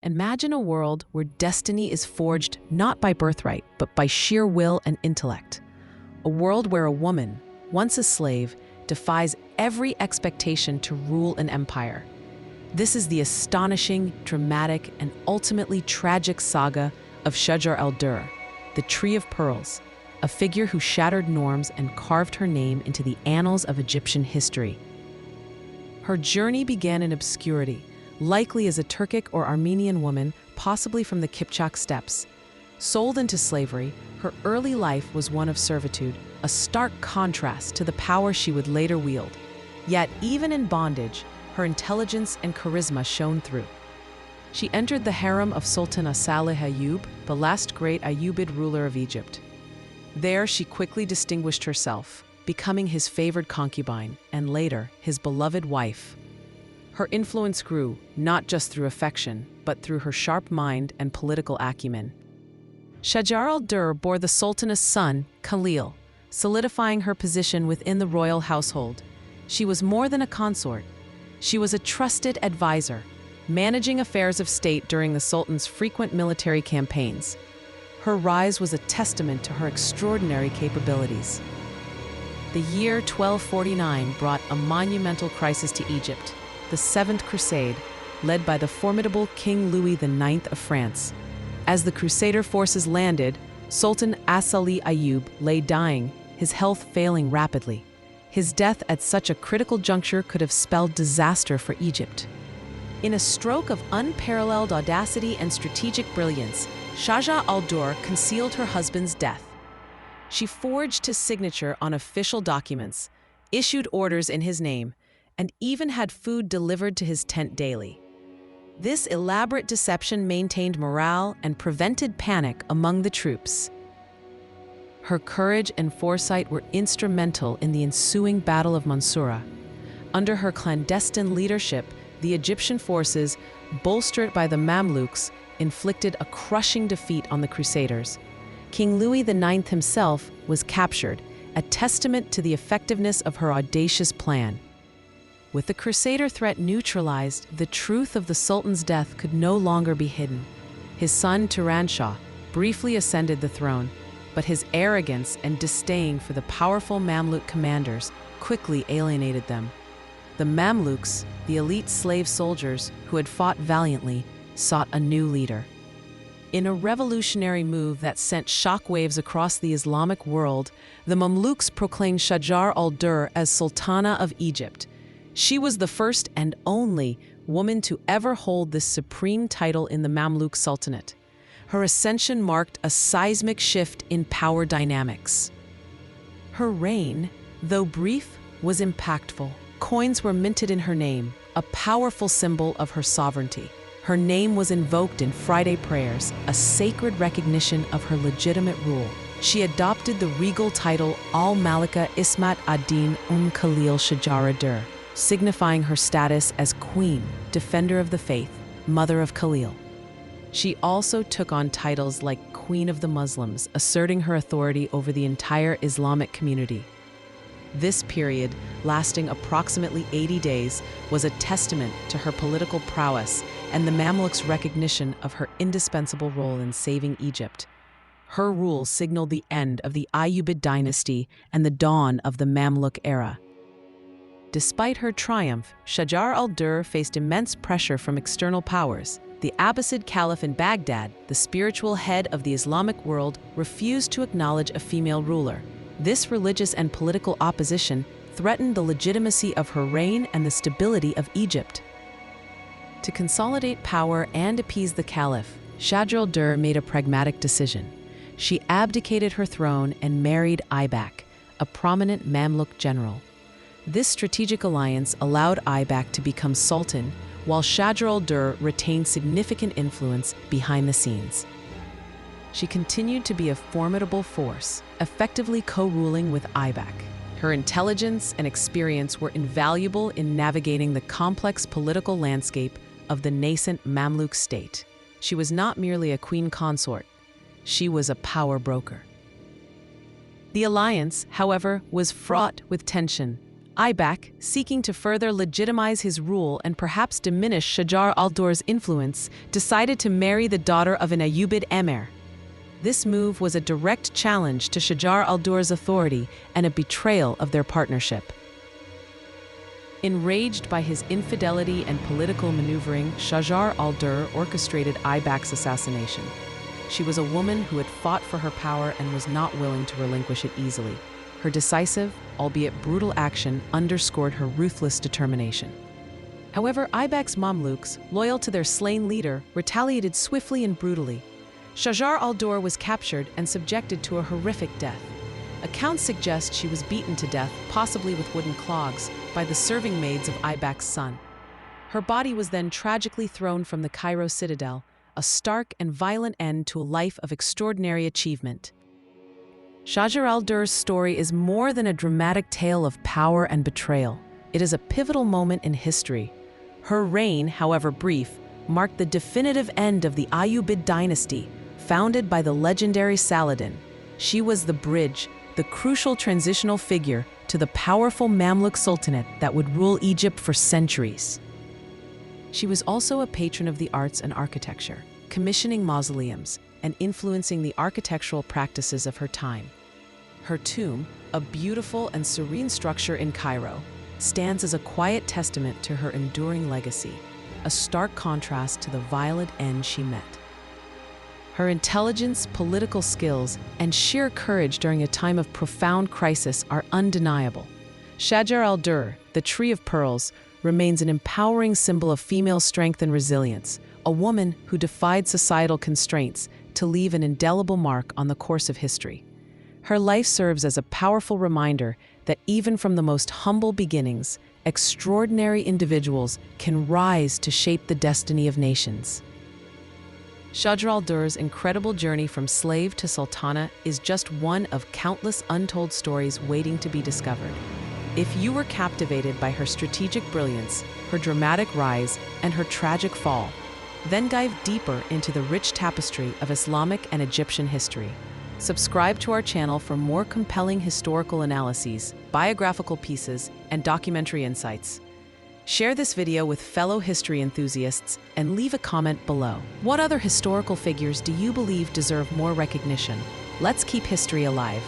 Imagine a world where destiny is forged not by birthright, but by sheer will and intellect. A world where a woman, once a slave, defies every expectation to rule an empire. This is the astonishing, dramatic, and ultimately tragic saga of Shajar Al-Durr, the Tree of Pearls, a figure who shattered norms and carved her name into the annals of Egyptian history. Her journey began in obscurity, likely as a Turkic or Armenian woman, possibly from the Kipchak steppes. Sold into slavery, her early life was one of servitude, a stark contrast to the power she would later wield. Yet, even in bondage, her intelligence and charisma shone through. She entered the harem of Sultan Salih Ayyub, the last great Ayyubid ruler of Egypt. There, she quickly distinguished herself, becoming his favored concubine and later his beloved wife. Her influence grew, not just through affection, but through her sharp mind and political acumen. Shajar Al-Durr bore the Sultana's son, Khalil, solidifying her position within the royal household. She was more than a consort. She was a trusted advisor, managing affairs of state during the Sultan's frequent military campaigns. Her rise was a testament to her extraordinary capabilities. The year 1249 brought a monumental crisis to Egypt, the Seventh Crusade, led by the formidable King Louis IX of France. As the Crusader forces landed, Sultan Salih Ayyub lay dying, his health failing rapidly. His death at such a critical juncture could have spelled disaster for Egypt. In a stroke of unparalleled audacity and strategic brilliance, Shajar Al-Durr concealed her husband's death. She forged his signature on official documents, issued orders in his name, and even had food delivered to his tent daily. This elaborate deception maintained morale and prevented panic among the troops. Her courage and foresight were instrumental in the ensuing Battle of Mansoura. Under her clandestine leadership, the Egyptian forces, bolstered by the Mamluks, inflicted a crushing defeat on the Crusaders. King Louis IX himself was captured, a testament to the effectiveness of her audacious plan. With the Crusader threat neutralized, the truth of the Sultan's death could no longer be hidden. His son Turanshah briefly ascended the throne, but his arrogance and disdain for the powerful Mamluk commanders quickly alienated them. The Mamluks, the elite slave soldiers who had fought valiantly, sought a new leader. In a revolutionary move that sent shockwaves across the Islamic world, the Mamluks proclaimed Shajar Al-Durr as Sultana of Egypt. She was the first and only woman to ever hold this supreme title in the Mamluk Sultanate. Her ascension marked a seismic shift in power dynamics. Her reign, though brief, was impactful. Coins were minted in her name, a powerful symbol of her sovereignty. Her name was invoked in Friday prayers, a sacred recognition of her legitimate rule. She adopted the regal title Al-Malika Ismat ad-Din Khalil Shajar Al-Durr, signifying her status as Queen, Defender of the Faith, Mother of Khalil. She also took on titles like Queen of the Muslims, asserting her authority over the entire Islamic community. This period, lasting approximately 80 days, was a testament to her political prowess and the Mamluks' recognition of her indispensable role in saving Egypt. Her rule signaled the end of the Ayyubid dynasty and the dawn of the Mamluk era. Despite her triumph, Shajar Al-Durr faced immense pressure from external powers. The Abbasid Caliph in Baghdad, the spiritual head of the Islamic world, refused to acknowledge a female ruler. This religious and political opposition threatened the legitimacy of her reign and the stability of Egypt. To consolidate power and appease the Caliph, Shajar Al-Durr made a pragmatic decision. She abdicated her throne and married Aybak, a prominent Mamluk general. This strategic alliance allowed Aybak to become sultan, while Shajar Al-Durr retained significant influence behind the scenes. She continued to be a formidable force, effectively co-ruling with Aybak. Her intelligence and experience were invaluable in navigating the complex political landscape of the nascent Mamluk state. She was not merely a queen consort, she was a power broker. The alliance, however, was fraught with tension. Aybak, seeking to further legitimize his rule and perhaps diminish Shajar Al-Durr's influence, decided to marry the daughter of an Ayyubid emir. This move was a direct challenge to Shajar Al-Durr's authority and a betrayal of their partnership. Enraged by his infidelity and political maneuvering, Shajar Al-Durr orchestrated Aybak's assassination. She was a woman who had fought for her power and was not willing to relinquish it easily. Her decisive, albeit brutal action underscored her ruthless determination. However, Aybak's Mamluks, loyal to their slain leader, retaliated swiftly and brutally. Shajar al-Durr was captured and subjected to a horrific death. Accounts suggest she was beaten to death, possibly with wooden clogs, by the serving maids of Aybak's son. Her body was then tragically thrown from the Cairo citadel, a stark and violent end to a life of extraordinary achievement. Shajar al-Durr's story is more than a dramatic tale of power and betrayal. It is a pivotal moment in history. Her reign, however brief, marked the definitive end of the Ayyubid dynasty, founded by the legendary Saladin. She was the bridge, the crucial transitional figure to the powerful Mamluk Sultanate that would rule Egypt for centuries. She was also a patron of the arts and architecture, commissioning mausoleums and influencing the architectural practices of her time. Her tomb, a beautiful and serene structure in Cairo, stands as a quiet testament to her enduring legacy, a stark contrast to the violent end she met. Her intelligence, political skills, and sheer courage during a time of profound crisis are undeniable. Shajar al-Durr, the Tree of Pearls, remains an empowering symbol of female strength and resilience, a woman who defied societal constraints to leave an indelible mark on the course of history. Her life serves as a powerful reminder that even from the most humble beginnings, extraordinary individuals can rise to shape the destiny of nations. Shajar al-Durr's incredible journey from slave to sultana is just one of countless untold stories waiting to be discovered. If you were captivated by her strategic brilliance, her dramatic rise, and her tragic fall, then dive deeper into the rich tapestry of Islamic and Egyptian history. Subscribe to our channel for more compelling historical analyses, biographical pieces, and documentary insights. Share this video with fellow history enthusiasts and leave a comment below. What other historical figures do you believe deserve more recognition? Let's keep history alive.